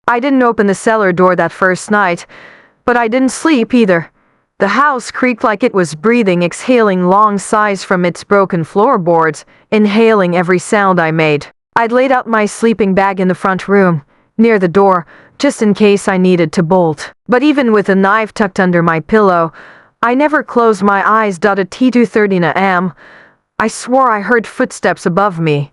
I didn't open the cellar door that first night, but I didn't sleep either. The house creaked like it was breathing, exhaling long sighs from its broken floorboards, inhaling every sound I made. I'd laid out my sleeping bag in the front room, near the door, just in case I needed to bolt. But even with a knife tucked under my pillow, I never closed my eyes. At 2:30 a.m., I swore I heard footsteps above me.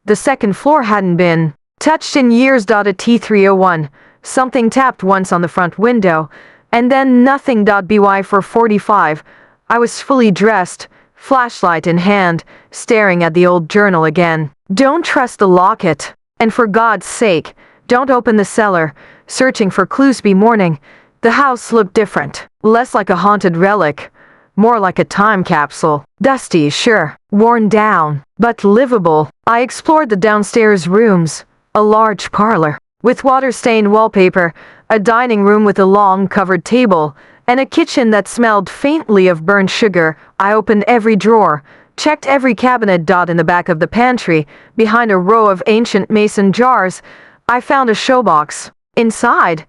The second floor hadn't been touched in years. At 3:01, something tapped once on the front window, and then nothing. By 4:45, I was fully dressed, flashlight in hand, staring at the old journal again. Don't trust the locket, and for God's sake, don't open the cellar. Searching for clues. Morning, the house looked different, less like a haunted relic, more like a time capsule. Dusty, sure, worn down, but livable. I explored the downstairs rooms, a large parlor with water-stained wallpaper, a dining room with a long covered table, and a kitchen that smelled faintly of burnt sugar. I opened every drawer, checked every cabinet. In the back of the pantry, behind a row of ancient mason jars, I found a showbox. Inside,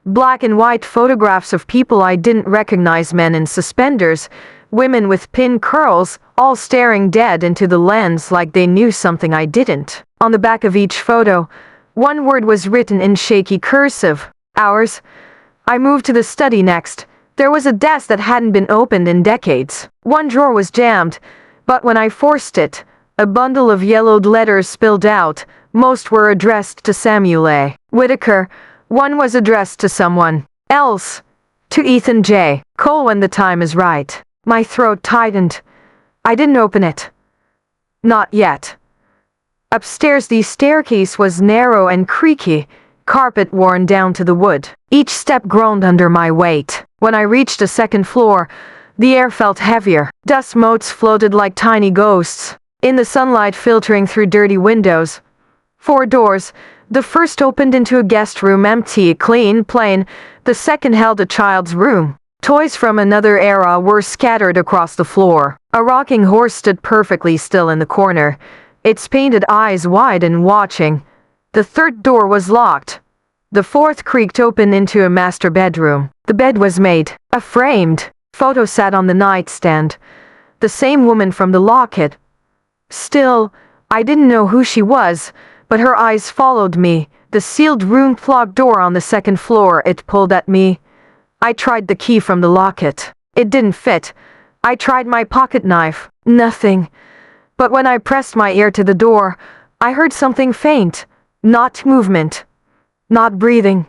black and white photographs of people I didn't recognize, men in suspenders, women with pin curls, all staring dead into the lens like they knew something I didn't. On the back of each photo, one word was written in shaky cursive: ours. I moved to the study next. There was a desk that hadn't been opened in decades. One drawer was jammed, but when I forced it, a bundle of yellowed letters spilled out. Most were addressed to Samuel A. Whitaker. One was addressed to someone else, to Ethan J. Cole. When the time is right. My throat tightened. I didn't open it. Not yet. Upstairs, the staircase was narrow and creaky, carpet worn down to the wood. Each step groaned under my weight. When I reached the second floor, the air felt heavier. Dust motes floated like tiny ghosts in the sunlight filtering through dirty windows. 4 doors. The first opened into a guest room, empty, clean, plain. The second held a child's room. Toys from another era were scattered across the floor. A rocking horse stood perfectly still in the corner, its painted eyes wide and watching. The third door was locked. The fourth creaked open into a master bedroom. The bed was made. A framed photo sat on the nightstand. The same woman from the locket. Still, I didn't know who she was, but her eyes followed me. The sealed room locked door on the second floor, it pulled at me. I tried the key from the locket. It didn't fit. I tried my pocket knife. Nothing. But when I pressed my ear to the door, I heard something faint. Not movement. Not breathing.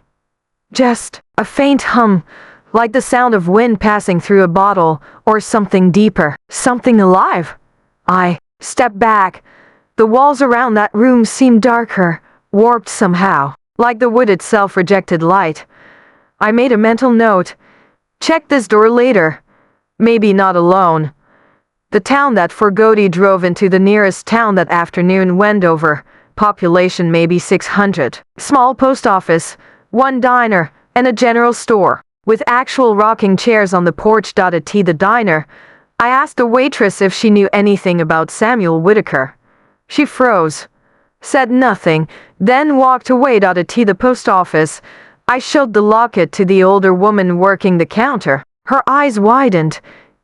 Just a faint hum, like the sound of wind passing through a bottle, or something deeper. Something alive. I stepped back. The walls around that room seemed darker, warped somehow, like the wood itself rejected light. I made a mental note. Check this door later. Maybe not alone. The town that Forgody drove into, the nearest town that afternoon, Wendover. Population maybe 600. Small post office, 1 diner, and a general store, with actual rocking chairs on the porch. At the diner, I asked the waitress if she knew anything about Samuel Whitaker. She froze, said nothing, then walked away. At the post office, I showed the locket to the older woman working the counter. Her eyes widened,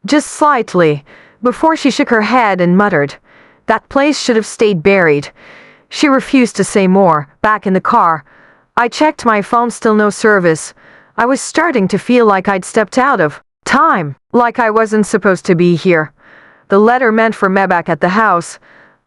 just slightly, before she shook her head and muttered, "That place should have stayed buried." She refused to say more. Back in the car, I checked my phone, still no service. I was starting to feel like I'd stepped out of time, like I wasn't supposed to be here. The letter meant for me back at the house.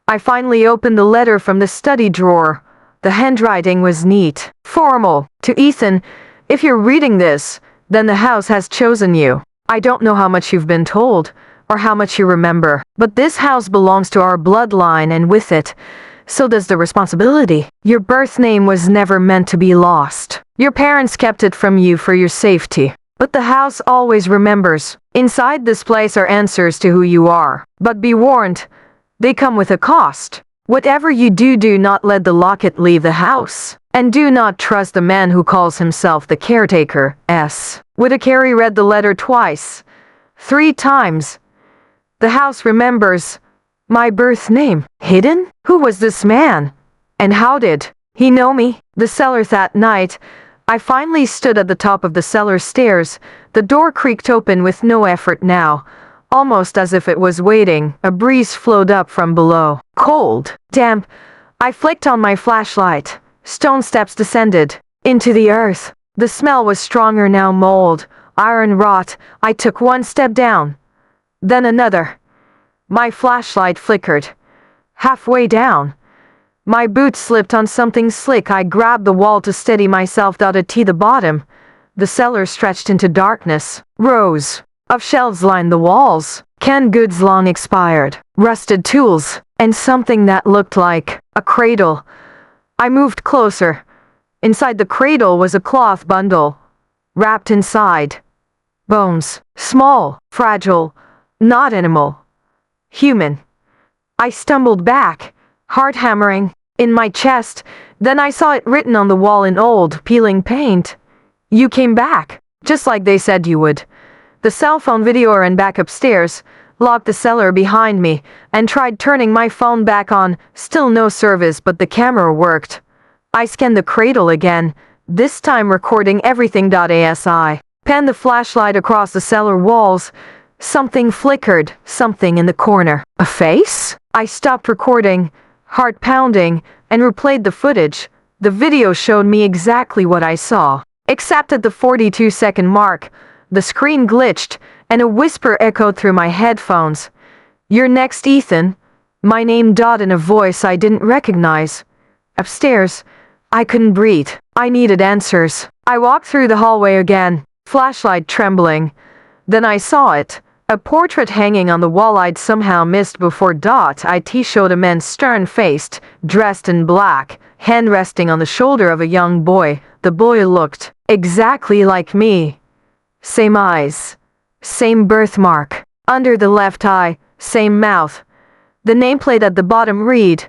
I finally opened the letter from the study drawer. The handwriting was neat, formal. To Ethan, if you're reading this, then the house has chosen you. I don't know how much you've been told, or how much you remember, but this house belongs to our bloodline, and with it, so does the responsibility. Your birth name was never meant to be lost. Your parents kept it from you for your safety. But the house always remembers. Inside this place are answers to who you are. But be warned, they come with a cost. Whatever you do, do not let the locket leave the house. And do not trust the man who calls himself the caretaker. Whitaker read the letter twice. 3 times. The house remembers. My birth name. Hidden? Who was this man? And how did He know me? The cellar that night. I finally stood at the top of the cellar stairs. The door creaked open with no effort now. Almost as if it was waiting, a breeze flowed up from below. Cold, damp. I flicked on my flashlight. Stone steps descended into the earth. The smell was stronger now, mold, iron rot. I took one step down, then another. My flashlight flickered. Halfway down, my boot slipped on something slick. I grabbed the wall to steady myself to the bottom. The cellar stretched into darkness. Rows of shelves lined the walls. Canned goods long expired, rusted tools, and something that looked like a cradle. I moved closer. Inside the cradle was a cloth bundle, wrapped inside. Bones, small, fragile, not animal, human. I stumbled back, heart hammering in my chest. Then I saw it written on the wall in old, peeling paint. You came back, just like they said you would. The cell phone video ran back upstairs, locked the cellar behind me, and tried turning my phone back on. Still no service, but the camera worked. I scanned the cradle again, this time recording everything. ASI panned the flashlight across the cellar walls. Something flickered, something in the corner. A face? I stopped recording, heart pounding, and replayed the footage. The video showed me exactly what I saw, except at the 42-second mark. The screen glitched, and a whisper echoed through my headphones. You're next, Ethan. My name in a voice I didn't recognize. Upstairs, I couldn't breathe. I needed answers. I walked through the hallway again, flashlight trembling. Then I saw it. A portrait hanging on the wall I'd somehow missed before. It showed a man stern-faced, dressed in black, hand resting on the shoulder of a young boy. The boy looked exactly like me. Same eyes, same birthmark. Under the left eye, same mouth. The nameplate at the bottom read,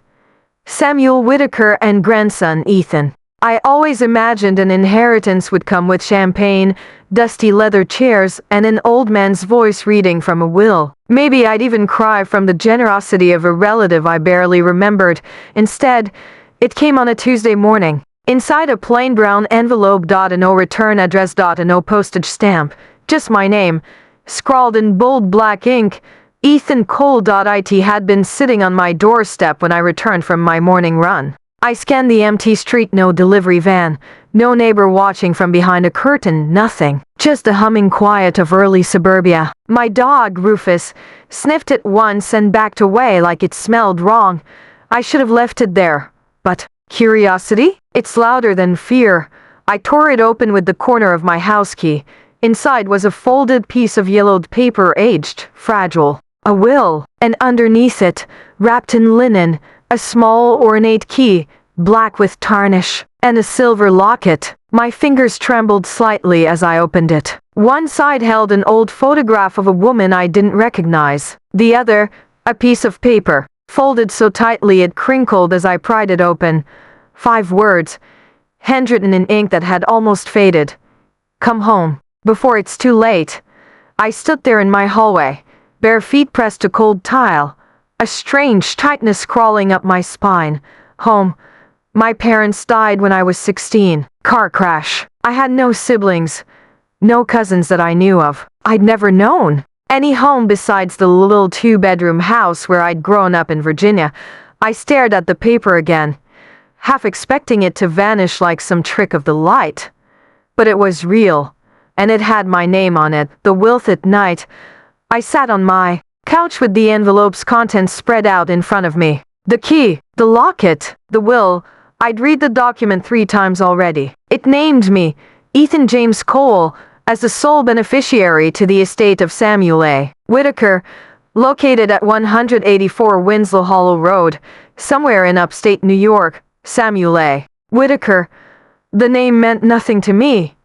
Samuel Whitaker and grandson Ethan. I always imagined an inheritance would come with champagne, dusty leather chairs, and an old man's voice reading from a will. Maybe I'd even cry from the generosity of a relative I barely remembered. Instead, it came on a Tuesday morning. Inside a plain brown envelope. No return address. No postage stamp. Just my name, scrawled in bold black ink. Ethan Cole. It had been sitting on my doorstep when I returned from my morning run. I scanned the empty street. No delivery van, no neighbor watching from behind a curtain, nothing. Just the humming quiet of early suburbia. My dog, Rufus, sniffed it once and backed away like it smelled wrong. I should have left it there. But curiosity? It's louder than fear. I tore it open with the corner of my house key. Inside was a folded piece of yellowed paper, aged, fragile. A will, and underneath it, wrapped in linen, a small ornate key, black with tarnish, and a silver locket. My fingers trembled slightly as I opened it. One side held an old photograph of a woman I didn't recognize. The other, a piece of paper, folded so tightly it crinkled as I pried it open. 5 words, handwritten in ink that had almost faded. Come home, before it's too late. I stood there in my hallway, bare feet pressed to cold tile, a strange tightness crawling up my spine. Home. My parents died when I was 16. Car crash. I had no siblings, no cousins that I knew of. I'd never known any home besides the little 2-bedroom house where I'd grown up in Virginia. I stared at the paper again, half expecting it to vanish like some trick of the light. But it was real, and it had my name on it. The will. At night, I sat on my couch with the envelope's contents spread out in front of me. The key, the locket, the will. I'd read the document 3 times already. It named me, Ethan James Cole, as the sole beneficiary to the estate of Samuel A. Whitaker, located at 184 Winslow Hollow Road, somewhere in upstate New York. Samuel A. Whitaker. The name meant nothing to me.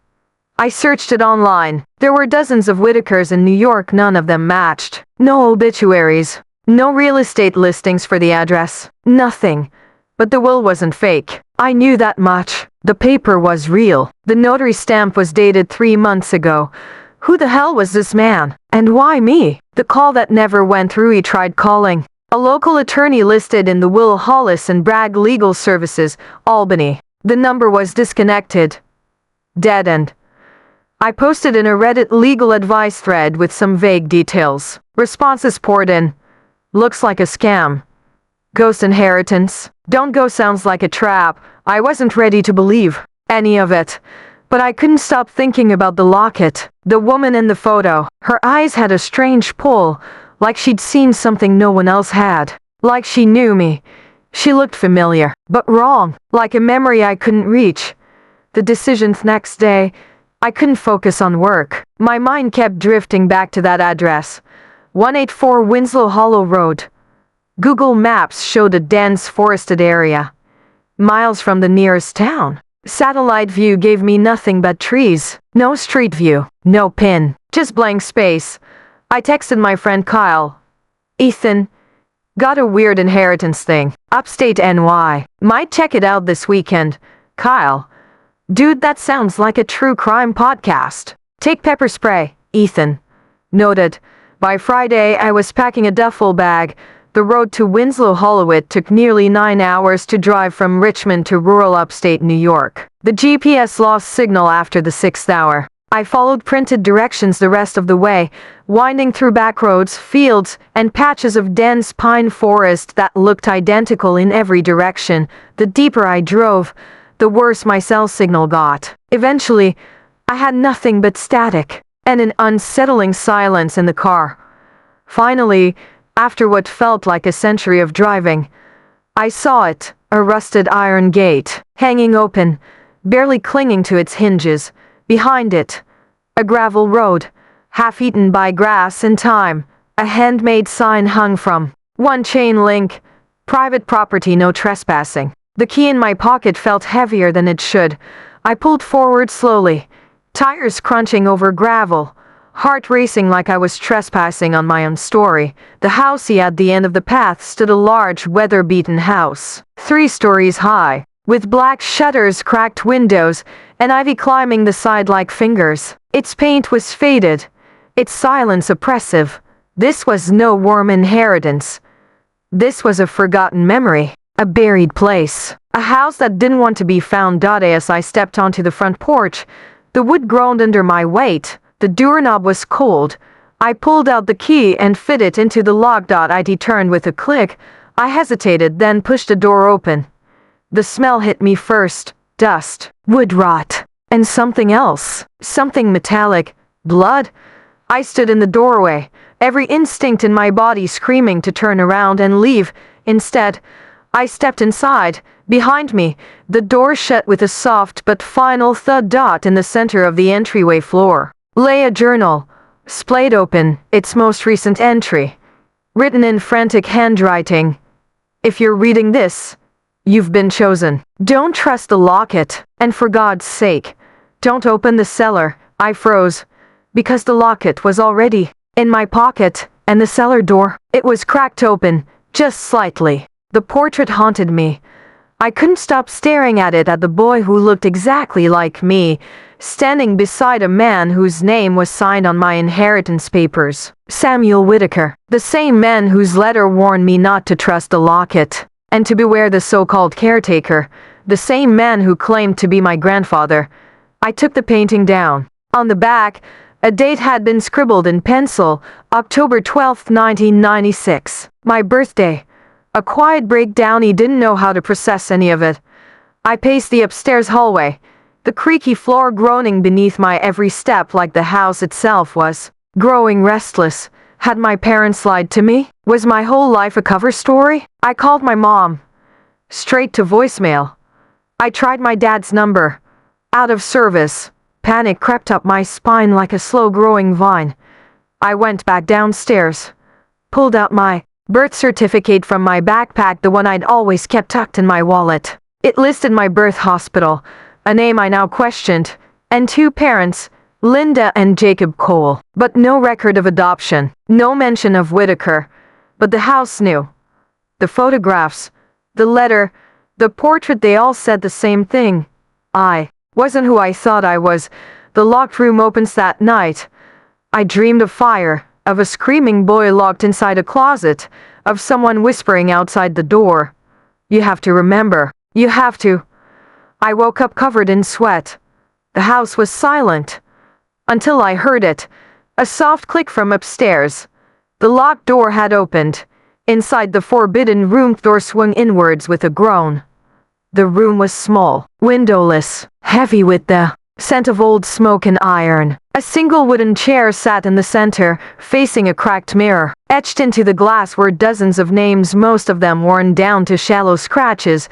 I searched it online. There were dozens of Whitakers in New York, none of them matched. No obituaries, no real estate listings for the address, nothing. But the will wasn't fake. I knew that much. The paper was real. The notary stamp was dated 3 months ago. Who the hell was this man? And why me? The call that never went through. He tried calling. A local attorney listed in the Will Hollis and Bragg Legal Services, Albany. The number was disconnected. Dead end. I posted in a Reddit legal advice thread with some vague details. Responses poured in. Looks like a scam. Ghost inheritance. Don't go sounds like a trap. I wasn't ready to believe any of it. But I couldn't stop thinking about the locket. The woman in the photo. Her eyes had a strange pull, like she'd seen something no one else had. Like she knew me. She looked familiar, but wrong, like a memory I couldn't reach. The decisions next day, I couldn't focus on work. My mind kept drifting back to that address. 184 Winslow Hollow Road. Google Maps showed a dense forested area. Miles from the nearest town. Satellite view gave me nothing but trees. No street view. No pin. Just blank space. I texted my friend Kyle. Ethan, got a weird inheritance thing. Upstate NY. Might check it out this weekend. Kyle. Dude, that sounds like a true crime podcast. Take pepper spray. Ethan. Noted. By Friday, I was packing a duffel bag. The road to Winslow Hollow. It took nearly 9 hours to drive from Richmond to rural upstate New York. The GPS lost signal after the 6th hour. I followed printed directions the rest of the way, winding through back roads, fields, and patches of dense pine forest that looked identical in every direction. The deeper I drove, the worse my cell signal got. Eventually, I had nothing but static and an unsettling silence in the car. Finally, after what felt like a century of driving, I saw it, a rusted iron gate, hanging open, barely clinging to its hinges. Behind it, a gravel road, half-eaten by grass and time. A handmade sign hung from one chain link, private property, no trespassing. The key in my pocket felt heavier than it should. I pulled forward slowly, tires crunching over gravel, heart racing like I was trespassing on my own story. The house at the end of the path stood, a large, weather-beaten house, 3 stories high, with black shutters, cracked windows, and ivy climbing the side like fingers. Its paint was faded, its silence oppressive. This was no warm inheritance. This was a forgotten memory, a buried place, a house that didn't want to be found. As I stepped onto the front porch, the wood groaned under my weight. The doorknob was cold. I pulled out the key and fit it into the lock. It turned with a click. I hesitated, then pushed the door open. The smell hit me first. Dust, wood rot, and something else. Something metallic. Blood. I stood in the doorway, every instinct in my body screaming to turn around and leave. Instead, I stepped inside. Behind me, the door shut with a soft but final thud. In the center of the entryway floor lay a journal, splayed open, its most recent entry, written in frantic handwriting. If you're reading this, you've been chosen. Don't trust the locket, and for God's sake, don't open the cellar. I froze, because the locket was already in my pocket, and the cellar door, it was cracked open, just slightly. The portrait haunted me. I couldn't stop staring at it, at the boy who looked exactly like me, standing beside a man whose name was signed on my inheritance papers. Samuel Whitaker, the same man whose letter warned me not to trust the locket, and to beware the so-called caretaker, the same man who claimed to be my grandfather. I took the painting down. On the back, a date had been scribbled in pencil, October 12, 1996. My birthday. A quiet breakdown. He didn't know how to process any of it. I paced the upstairs hallway, the creaky floor groaning beneath my every step like the house itself was. Growing restless. Had my parents lied to me? Was my whole life a cover story? I called my mom. Straight to voicemail. I tried my dad's number. Out of service. Panic crept up my spine like a slow-growing vine. I went back downstairs. Pulled out my birth certificate from my backpack, the one I'd always kept tucked in my wallet. It listed my birth hospital, a name I now questioned, and 2 parents, Linda and Jacob Cole, but no record of adoption, no mention of Whitaker. But the house knew. The photographs, the letter, the portrait, they all said the same thing. I wasn't who I thought I was. The locked room opens that night. I dreamed of fire, of a screaming boy locked inside a closet, of someone whispering outside the door. You have to remember. You have to. I woke up covered in sweat. The house was silent. Until I heard it. A soft click from upstairs. The locked door had opened. Inside the forbidden room door swung inwards with a groan. The room was small, windowless, heavy with the scent of old smoke and iron. A single wooden chair sat in the center, facing a cracked mirror. Etched into the glass were dozens of names, most of them worn down to shallow scratches,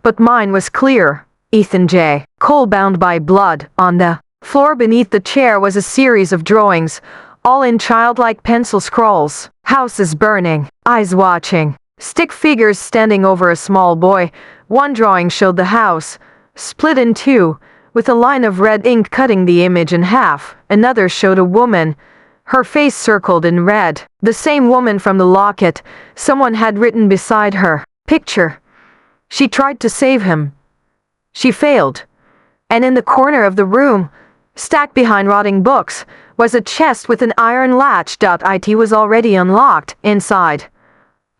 but mine was clear. Ethan J. Cole, bound by blood. On the floor beneath the chair was a series of drawings, all in childlike pencil scrawls. Houses burning, eyes watching, stick figures standing over a small boy. One drawing showed the house, split in two, with a line of red ink cutting the image in half. Another showed a woman, her face circled in red. The same woman from the locket. Someone had written beside her, "Picture." She tried to save him. She failed. And in the corner of the room, stacked behind rotting books, was a chest with an iron latch. It was already unlocked. Inside,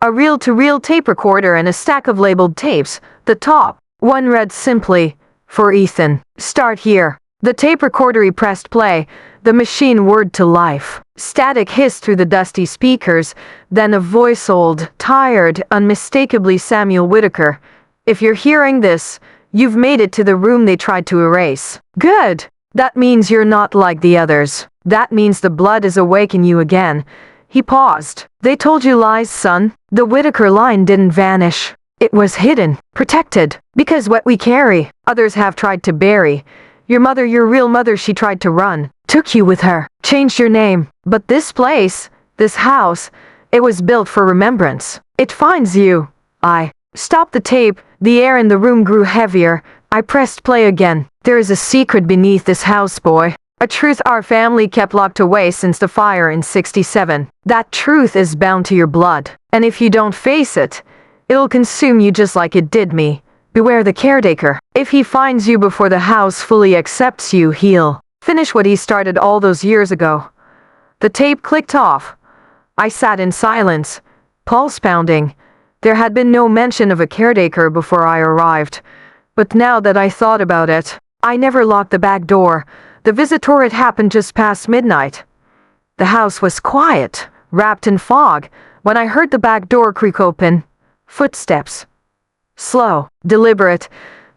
a reel-to-reel tape recorder and a stack of labeled tapes. The top one read simply, "For Ethan. Start here." The tape recorder. He pressed play. The machine whirred to life. Static hissed through the dusty speakers. Then a voice, old, tired, unmistakably Samuel Whitaker. "If you're hearing this, you've made it to the room they tried to erase. Good. That means you're not like the others. That means the blood is awake in you again." He paused. "They told you lies, son." The Whitaker line didn't vanish. It was hidden, protected, because what we carry, others have tried to bury. Your mother, your real mother, she tried to run, took you with her, changed your name. But this place, this house, it was built for remembrance. It finds you. I stopped the tape. The air in the room grew heavier. I pressed play again. "There is a secret beneath this house, boy. A truth our family kept locked away since the fire in '67. That truth is bound to your blood. And if you don't face it, it'll consume you just like it did me. Beware the caretaker. If he finds you before the house fully accepts you, he'll finish what he started all those years ago." The tape clicked off. I sat in silence, pulse pounding. There had been no mention of a caretaker before I arrived. But now that I thought about it, I never locked the back door. The visitor had happened just past midnight. The house was quiet, wrapped in fog, when I heard the back door creak open. Footsteps. Slow, deliberate.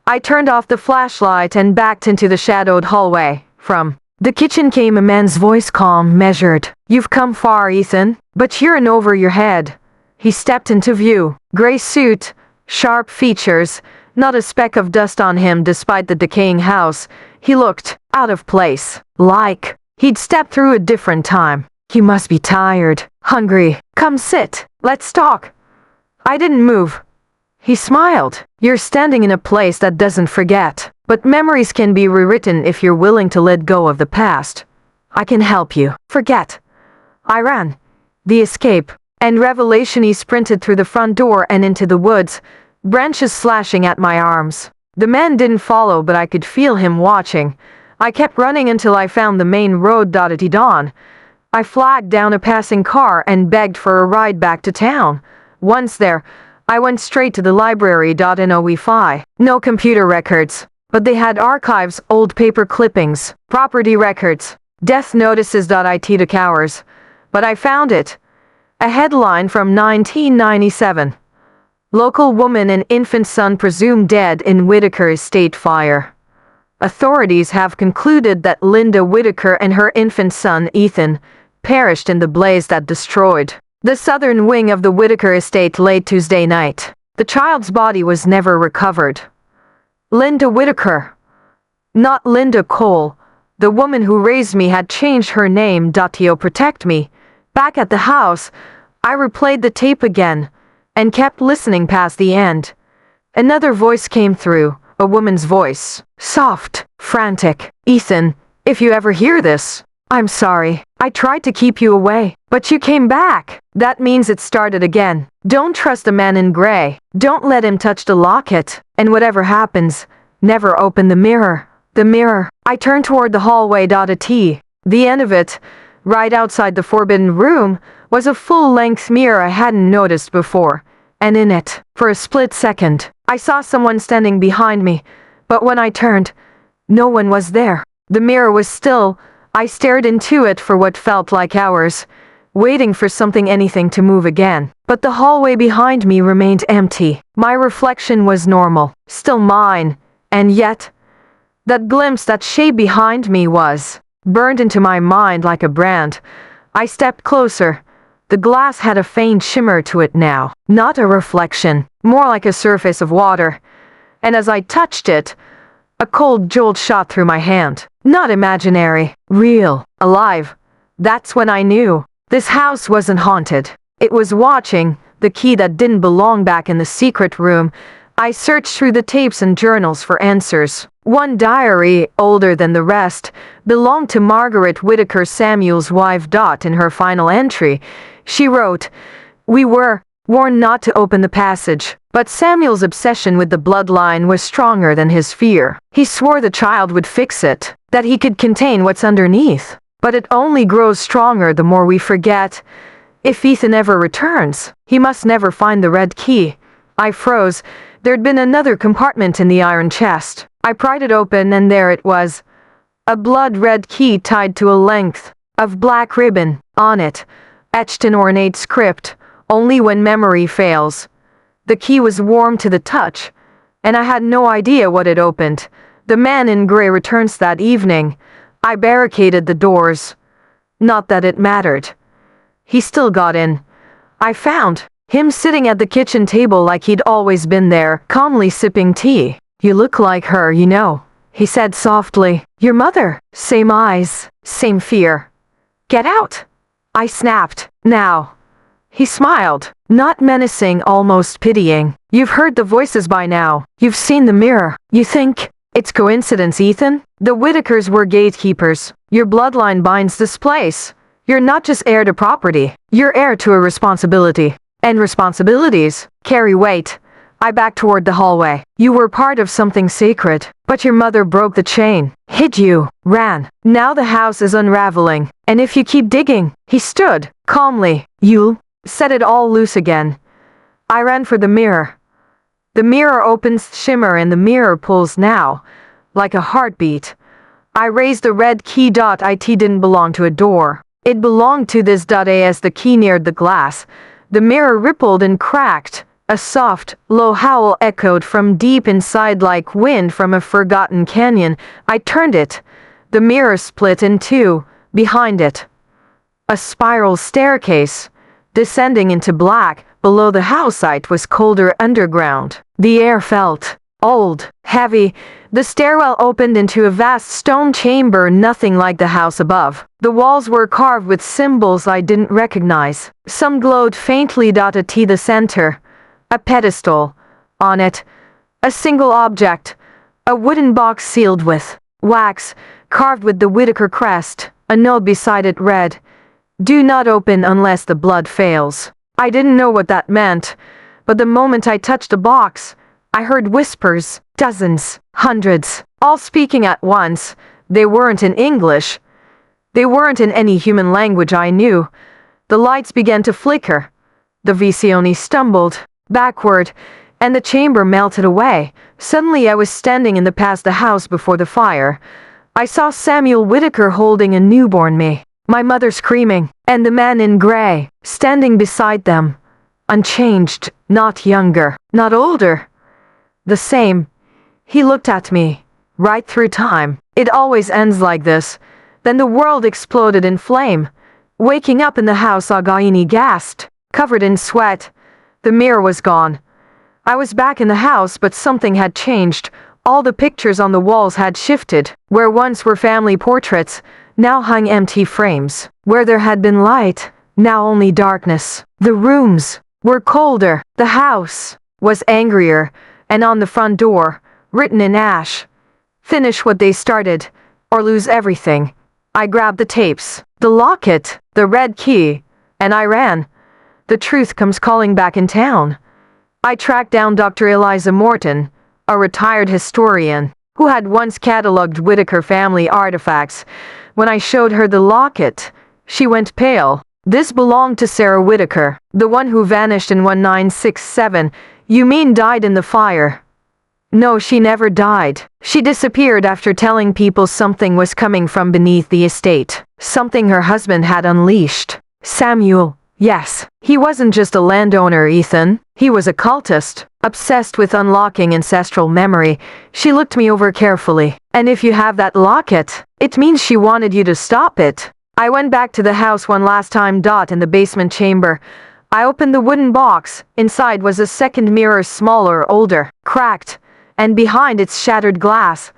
I turned off the flashlight and backed into the shadowed hallway. From the kitchen came a man's voice, calm, measured. "You've come far, Ethan, but you're in over your head." He stepped into view. Gray suit, sharp features, not a speck of dust on him despite the decaying house. He looked out of place, like he'd stepped through a different time. "You must be tired, hungry. Come sit. Let's talk." I didn't move. He smiled. "You're standing in a place that doesn't forget. But memories can be rewritten if you're willing to let go of the past. I can help you forget." I ran. The escape. And revelation. He sprinted through the front door and into the woods, branches slashing at my arms. The man didn't follow, but I could feel him watching. I kept running until I found the main road. At dawn, I flagged down a passing car and begged for a ride back to town. Once there, I went straight to the library. No Wi-Fi, no computer records, but they had archives, old paper clippings, property records, death notices. It took hours, but I found it. A headline from 1997. "Local woman and infant son presumed dead in Whitaker estate fire. Authorities have concluded that Linda Whitaker and her infant son, Ethan, perished in the blaze that destroyed the southern wing of the Whitaker estate late Tuesday night. The child's body was never recovered." Linda Whitaker. Not Linda Cole. The woman who raised me had changed her name. To protect me. Back at the house, I replayed the tape again and kept listening past the end. Another voice came through, a woman's voice, soft, frantic. "Ethan, if you ever hear this, I'm sorry. I tried to keep you away, but you came back. That means it started again. Don't trust the man in gray. Don't let him touch the locket. And whatever happens, never open the mirror." The mirror. I turned toward the hallway. The end of it, Right outside the forbidden room was a full-length mirror I hadn't noticed before, and in it, for a split second, I saw someone standing behind me, but when I turned, no one was there. The mirror was still. I stared into it for what felt like hours, waiting for anything to move again. But the hallway behind me remained empty. My reflection was normal, still mine, and yet, that glimpse, that shape behind me was burned into my mind like a brand. I stepped closer. The glass had a faint shimmer to it now, not a reflection, more like a surface of water. And as I touched it, a cold jolt shot through my hand. Not imaginary, real, alive. That's when I knew this house wasn't haunted. It was watching, the key that didn't belong back in the secret room. I searched through the tapes and journals for answers. One diary, older than the rest, belonged to Margaret Whitaker, Samuel's wife. In her final entry, she wrote, "We were warned not to open the passage, but Samuel's obsession with the bloodline was stronger than his fear. He swore the child would fix it, that he could contain what's underneath. But it only grows stronger the more we forget. If Ethan ever returns, he must never find the red key." I froze. There'd been another compartment in the iron chest. I pried it open, and there it was. A blood-red key tied to a length of black ribbon. On it, etched in ornate script, "Only when memory fails." The key was warm to the touch, and I had no idea what it opened. The man in gray returns that evening. I barricaded the doors. Not that it mattered. He still got in. I found him sitting at the kitchen table like he'd always been there, calmly sipping tea. "You look like her, you know," he said softly. "Your mother. Same eyes, same fear." "Get out," I snapped. "Now." He smiled, not menacing, almost pitying. "You've heard the voices by now. You've seen the mirror. You think it's coincidence, Ethan? The Whitakers were gatekeepers. Your bloodline binds this place. You're not just heir to property. You're heir to a responsibility. And responsibilities carry weight." I backed toward the hallway. "You were part of something sacred, but your mother broke the chain, hid you, ran. Now the house is unraveling, and if you keep digging..." He stood, calmly. "You'll set it all loose again." I ran for the mirror. The mirror opens, shimmer, and the mirror pulls now, like a heartbeat. I raised the red key. It didn't belong to a door. It belonged to this. As the key neared the glass, the mirror rippled and cracked. A soft, low howl echoed from deep inside like wind from a forgotten canyon. I turned it. The mirror split in two. Behind it, a spiral staircase, descending into black. Below the house site was colder underground. The air felt old, heavy. The stairwell opened into a vast stone chamber, nothing like the house above. The walls were carved with symbols I didn't recognize. Some glowed faintly. The center, a pedestal. On it, a single object, a wooden box sealed with wax, carved with the Whitaker crest. A note beside it read, "Do not open unless the blood fails." I didn't know what that meant, but the moment I touched the box, I heard whispers, dozens, hundreds, all speaking at once. They weren't in English. They weren't in any human language I knew. The lights began to flicker. The Visione stumbled backward, and the chamber melted away. Suddenly I was standing in the past the house before the fire. I saw Samuel Whitaker holding a newborn me, my mother screaming, and the man in gray, standing beside them. Unchanged, not younger, not older. The same. He looked at me, right through time. It always ends like this. Then the world exploded in flame. Waking up in the house, Againi gasped, covered in sweat. The mirror was gone. I was back in the house, but something had changed. All the pictures on the walls had shifted. Where once were family portraits, now hung empty frames. Where there had been light, now only darkness. The rooms were colder. The house was angrier. And on the front door, written in ash, "Finish what they started, or lose everything." I grabbed the tapes, the locket, the red key, and I ran. The truth comes calling back in town. I tracked down Dr. Eliza Morton, a retired historian, who had once catalogued Whitaker family artifacts. When I showed her the locket, She went pale. This belonged to Sarah Whitaker, the one who vanished in 1967. You mean died in the fire? No, she never died. She disappeared after telling people something was coming from beneath the estate. Something her husband had unleashed. Samuel. Yes. He wasn't just a landowner, Ethan. He was a cultist, obsessed with unlocking ancestral memory. She looked me over carefully. And if you have that locket, it means she wanted you to stop it. I went back to the house one last time. In the basement chamber. I opened the wooden box. Inside was a second mirror, smaller, older, cracked, and behind its shattered glass,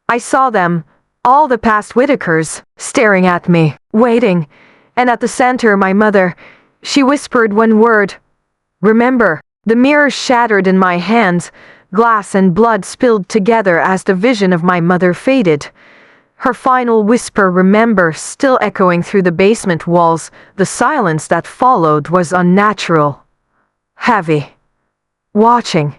I saw them, all the past Whitakers, staring at me, waiting. And at the center, my mother. She whispered one word. Remember. The mirror shattered in my hands. Glass and blood spilled together as the vision of my mother faded. Her final whisper, remember, still echoing through the basement walls. The silence that followed was unnatural. Heavy. Watching.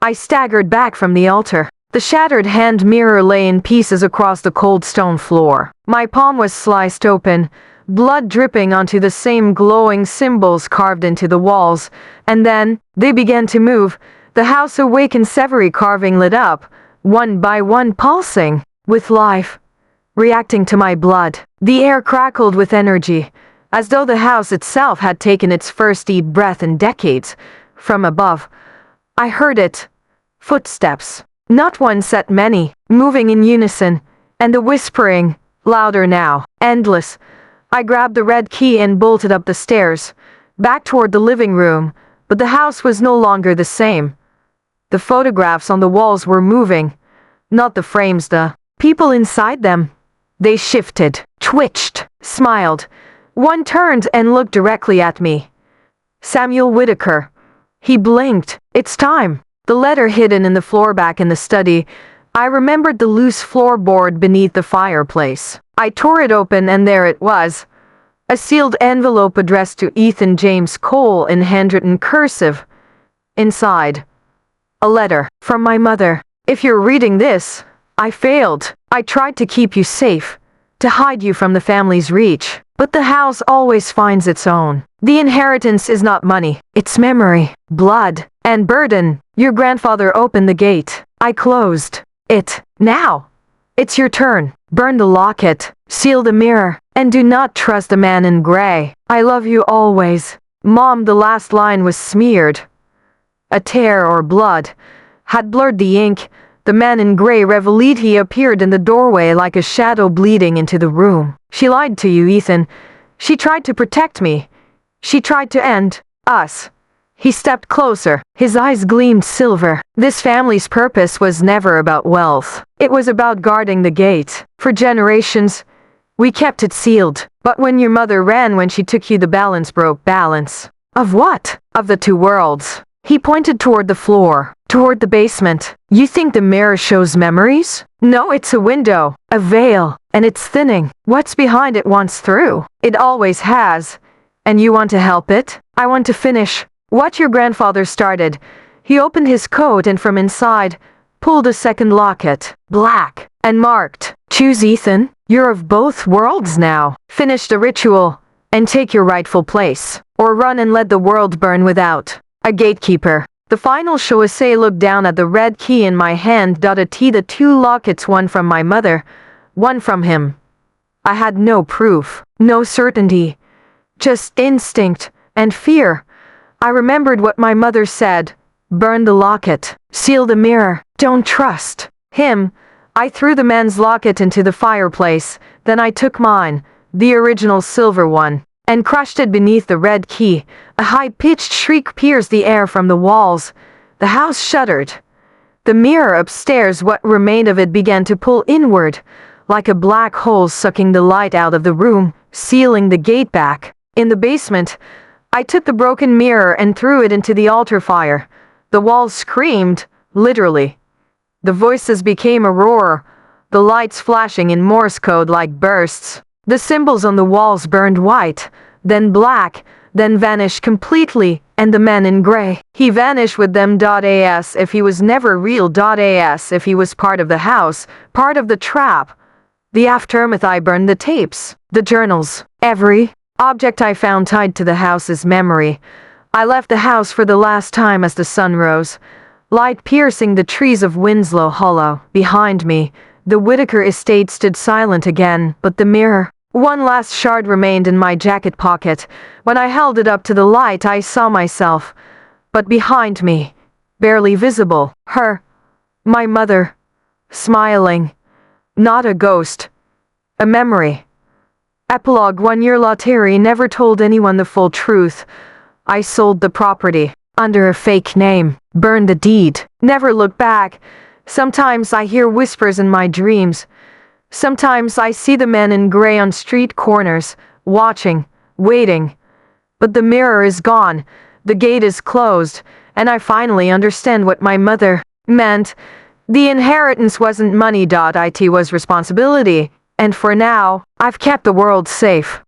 I staggered back from the altar. The shattered hand mirror lay in pieces across the cold stone floor. My palm was sliced open, blood dripping onto the same glowing symbols carved into the walls. And then, they began to move. The house awakened, every carving lit up, one by one, pulsing with life, reacting to my blood. The air crackled with energy, as though the house itself had taken its first deep breath in decades. From above, I heard it. Footsteps. Not one set, many, moving in unison, and the whispering, louder now, endless. I grabbed the red key and bolted up the stairs, back toward the living room, but the house was no longer the same. The photographs on the walls were moving, not the frames, the people inside them. They shifted, twitched, smiled. One turned and looked directly at me. Samuel Whitaker. He blinked. It's time. The letter hidden in the floor back in the study. I remembered the loose floorboard beneath the fireplace. I tore it open and there it was. A sealed envelope addressed to Ethan James Cole in handwritten cursive. Inside, a letter from my mother. If you're reading this, I failed. I tried to keep you safe, to hide you from the family's reach. But the house always finds its own. The inheritance is not money, it's memory, blood, and burden. Your grandfather opened the gate. I closed it. Now, it's your turn. Burn the locket, seal the mirror, and do not trust the man in gray. I love you always. Mom. The last line was smeared. A tear or blood had blurred the ink. The man in gray revealed. He appeared in the doorway like a shadow bleeding into the room. She lied to you, Ethan. She tried to protect me. She tried to end us. He stepped closer. His eyes gleamed silver. This family's purpose was never about wealth. It was about guarding the gate. For generations, we kept it sealed. But when your mother ran, when she took you, the balance broke. Balance. Of what? Of the two worlds. He pointed toward the floor, toward the basement. You think the mirror shows memories? No, it's a window, a veil, and it's thinning. What's behind it wants through. It always has. And you want to help it? I want to finish what your grandfather started. He opened his coat and from inside, pulled a second locket, black, and marked. Choose, Ethan. You're of both worlds now. Finish the ritual, and take your rightful place. Or run and let the world burn without a gatekeeper. The final Shoisei looked down at the red key in my hand. The two lockets, one from my mother, one from him. I had no proof, no certainty, just instinct and fear. I remembered what my mother said. Burn the locket, seal the mirror, don't trust him. I threw the man's locket into the fireplace, then I took mine, the original silver one, and crushed it beneath the red key. A high-pitched shriek pierced the air from the walls. The house shuddered. The mirror upstairs, what remained of it, began to pull inward, like a black hole sucking the light out of the room, sealing the gate back. In the basement, I took the broken mirror and threw it into the altar fire. The walls screamed, literally. The voices became a roar, the lights flashing in Morse code like bursts. The symbols on the walls burned white, then black, then vanished completely, and the man in gray. He vanished with them. As if he was never real. As if he was part of the house, part of the trap. The aftermath. I burned the tapes, the journals, Every object I found tied to the house is memory. I left the house for the last time as the sun rose, light piercing the trees of Winslow Hollow. Behind me, the Whitaker estate stood silent again, but the mirror, one last shard, remained in my jacket pocket. When I held it up to the light, I saw myself, but behind me, barely visible, her, my mother, smiling. Not a ghost, a memory. Epilogue: 1 year lottery never told anyone the full truth. I sold the property under a fake name, burned the deed, never looked back. Sometimes I hear whispers in my dreams. Sometimes I see the men in gray on street corners, watching, waiting. But the mirror is gone, the gate is closed, and I finally understand what my mother meant. The inheritance wasn't money. It was responsibility. And for now, I've kept the world safe.